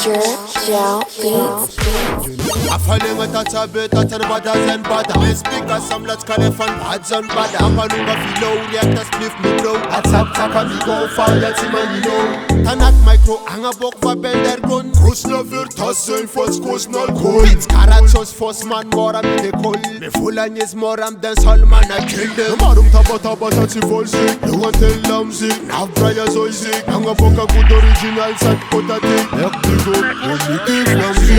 Gel Beats. I falling with a tablet at an butters and butter. Let's speak as some let's call it fun, ads and butter. I'm a number below, reactor split me blow. I tap me go fire, see man, you know. Tanak micro, hang a book for bender gun. Kus lover, tassen, fos, kus, no cool. It's carachos, fos man, more am in the cold. Me full and yes, more am dance hall man, I kill them. Marum tabata, si fall sick. You want tell them sick, now Brian so sick. Hang a book a good original, sat potato. Let me go, only give them sick.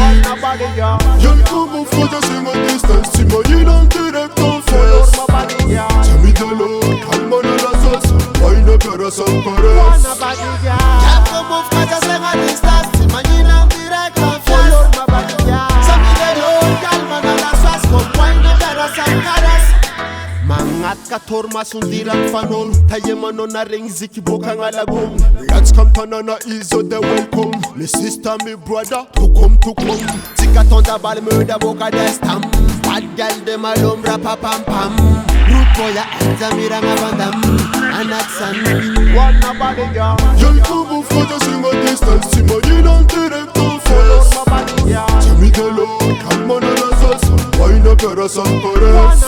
Y'all come off for the same distance. T'imagines direct en face. T'as mis de l'eau, calme de la sauce. Why ne perd sans caresse. Y'all come off for the same distance. T'imagines direct en face. T'as mis de l'eau, calme de la sauce. Why ne perd sans caresse. Mangat kator masundiran fanon. Taye manona ring ziki boka ngalagong. Let's come tanana iso de welcome. Me sister, me brother, to come. Tika tonta bal murder boka destam. Bad gal de malum rapa pam pam. Root boy ya anzamira ngabandam. Anaksan, wanna body ya. Y'all come off for the same distance. T'imagines en direct en face. T'as mis de l'eau, calme de la sauce. Why ne perd sans caresse.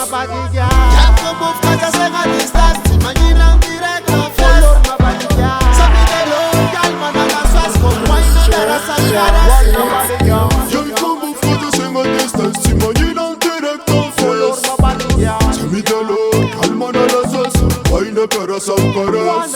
Y'all come off for the same distance. T'imagines en direct en face. T'as mis de l'eau, calme de la sauce. Why ne perd sans caresse. Y'all come off for the same distance. T'imagines en direct en face. T'as mis de l'eau, calme de la sauce. Why ne perd sans caresse.